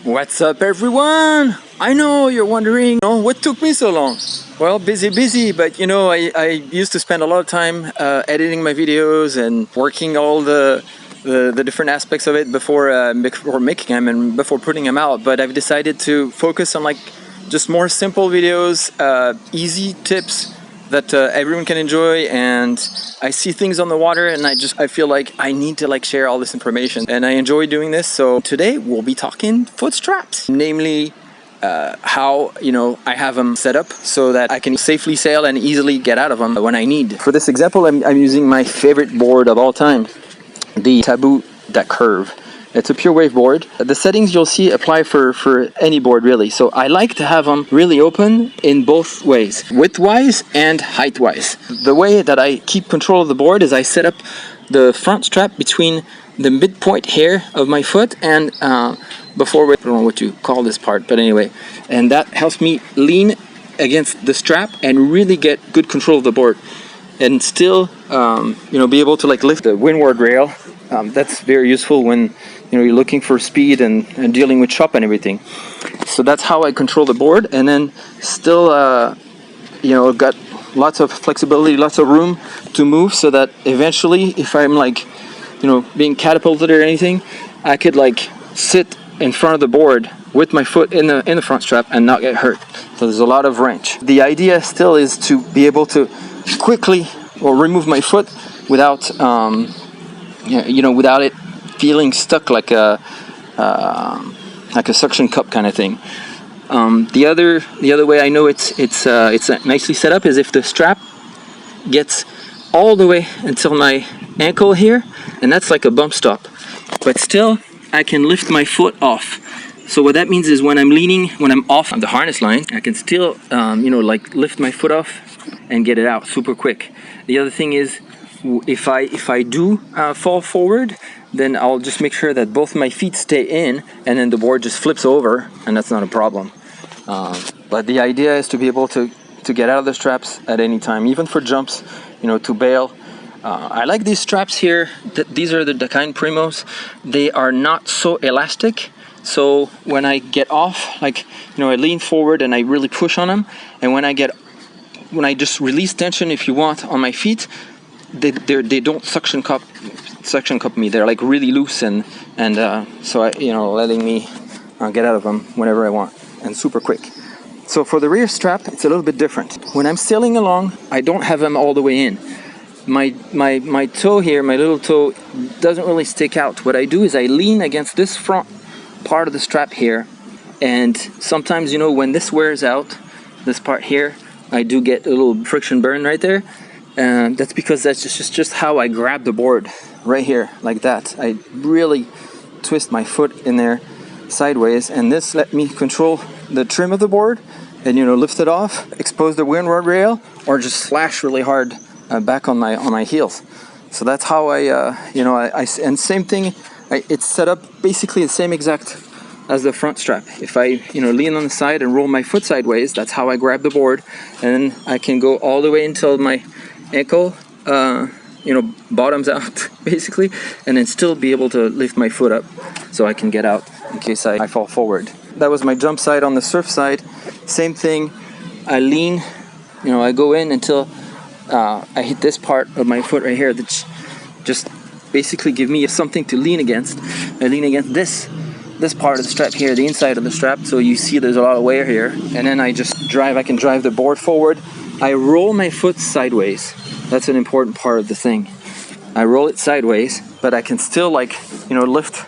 What's up everyone? I know you're wondering, what took me so long? Well, busy, but I used to spend a lot of time editing my videos and working all the different aspects of it before making them and before putting them out. But I've decided to focus on just more simple videos, easy tips that everyone can enjoy, and I see things on the water and I feel like I need to share all this information, and I enjoy doing this. So today we'll be talking foot straps, namely how I have them set up so that I can safely sail and easily get out of them when I need. For this example, I'm using my favorite board of all time, the Taboo That Curve. It's a pure wave board. The settings you'll see apply for any board really. So I like to have them really open in both ways, width-wise and height-wise. The way that I keep control of the board is I set up the front strap between the midpoint here of my foot and I don't know what you call this part, but anyway, and that helps me lean against the strap and really get good control of the board, and still be able to lift the windward rail. That's very useful when you're looking for speed and dealing with chop and everything. So that's how I control the board, and then still got lots of flexibility, lots of room to move, so that eventually if I'm being catapulted or anything, I could sit in front of the board with my foot in the front strap and not get hurt. So there's a lot of range. The idea still is to be able to quickly remove my foot without without it feeling stuck like a suction cup kind of thing. The other way I know it's nicely set up is if the strap gets all the way until my ankle here, and that's like a bump stop, but still I can lift my foot off. So what that means is when I'm off the harness line, I can still lift my foot off and get it out super quick. The other thing is, if I do fall forward, then I'll just make sure that both my feet stay in, and then the board just flips over, and that's not a problem. But the idea is to be able to get out of the straps at any time, even for jumps, to bail. I like these straps here. These are the kind Primos. They are not so elastic, so when I get off, I lean forward and I really push on them, and when I just release tension, if you want, on my feet, they don't suction cup me. They're really loose and so letting me get out of them whenever I want, and super quick. So for the rear strap, it's a little bit different. When I'm sailing along, I don't have them all the way in. My toe here, my little toe, doesn't really stick out. What I do is I lean against this front part of the strap here, and sometimes when this wears out, this part here, I do get a little friction burn right there. And that's because that's just how I grab the board, right here, like that. I really twist my foot in there sideways, and this let me control the trim of the board and lift it off, expose the windward rail, or just slash really hard back on my heels. So that's how I and same thing, it's set up basically the same exact as the front strap. If I lean on the side and roll my foot sideways, that's how I grab the board, and then I can go all the way until my ankle bottoms out basically, and then still be able to lift my foot up so I can get out in case I fall forward. That was my jump side. On the surf side, same thing. I lean, I go in until I hit this part of my foot right here that just basically give me something to lean against. I lean against this part of the strap here, the inside of the strap, so you see there's a lot of wear here, and then I can drive the board forward. I roll my foot sideways. That's an important part of the thing. I roll it sideways, but I can still lift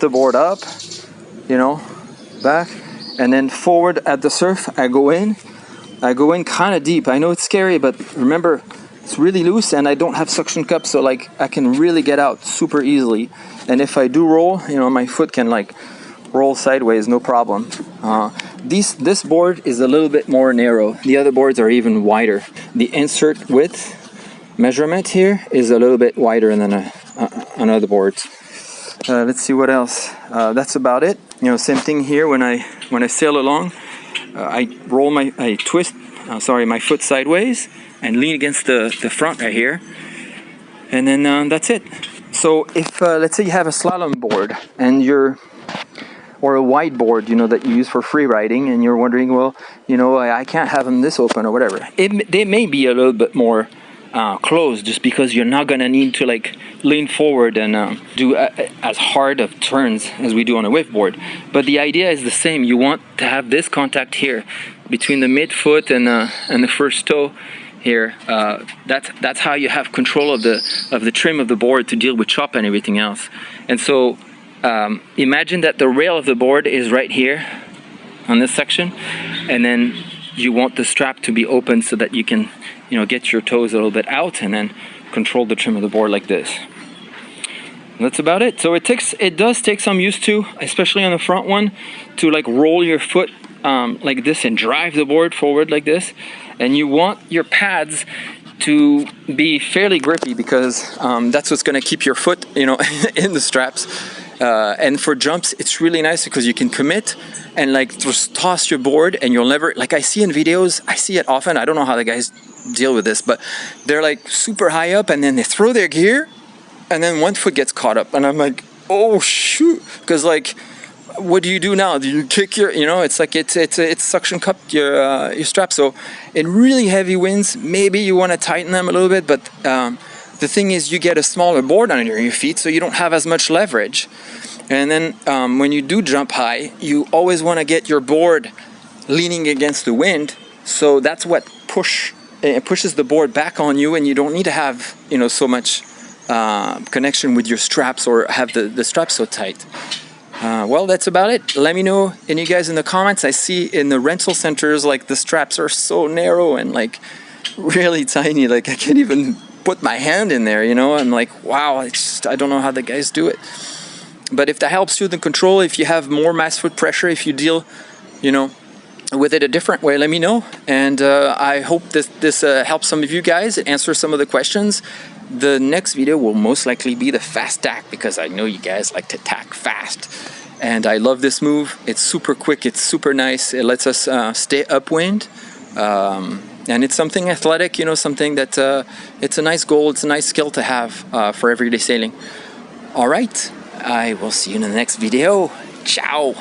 the board up, back, and then forward at the surf. I go in kind of deep. I know it's scary, but remember, it's really loose and I don't have suction cup, so I can really get out super easily. And if I do roll, my foot can roll sideways, no problem. This board is a little bit more narrow. The other boards are even wider. The insert width measurement here is a little bit wider than on other boards. Let's see what else. That's about it. Same thing here. When I sail along, I twist my foot sideways and lean against the front right here, and then that's it. So if let's say you have a slalom board and you're or a wide board, you know, that you use for free riding, and you're wondering, well, you know, I can't have them this open or whatever. They may be a little bit more closed, just because you're not gonna need to like lean forward and do as hard of turns as we do on a waveboard. But the idea is the same. You want to have this contact here between the midfoot and the first toe here. That's how you have control of the trim of the board to deal with chop and everything else. And so imagine that the rail of the board is right here on this section, and then you want the strap to be open so that you can, you know, get your toes a little bit out and then control the trim of the board like this. That's about it. So it does take some use to, especially on the front one, to like roll your foot like this and drive the board forward like this. And you want your pads to be fairly grippy, because that's what's going to keep your foot, you know, in the straps. And for jumps, it's really nice because you can commit and like just toss your board, and you'll never, like I see in videos, I see it often, I don't know how the guys deal with this, but they're like super high up and then they throw their gear and then one foot gets caught up, and I'm like, oh shoot, because like, what do you do now? Do you kick your, you know, it's like it's suction cupped your strap. So in really heavy winds, maybe you want to tighten them a little bit, but the thing is, you get a smaller board under your feet, so you don't have as much leverage. And then when you do jump high, you always want to get your board leaning against the wind, so that's what pushes the board back on you, and you don't need to have, you know, so much connection with your straps or have the straps so tight. Well, that's about it. Let me know, any of you guys in the comments. I see in the rental centers, like the straps are so narrow and like really tiny, like I can't even put my hand in there, you know. I'm like, wow, I don't know how the guys do it. But if that helps you, the control, if you have more mass foot pressure, if you deal, you know, with it a different way, let me know. And I hope this helps some of you guys, answer some of the questions. The next video will most likely be the fast tack, because I know you guys like to tack fast. And I love this move. It's super quick, it's super nice. It lets us stay upwind. And it's something athletic, you know, something that it's a nice goal, it's a nice skill to have for everyday sailing. All right, I will see you in the next video. Ciao.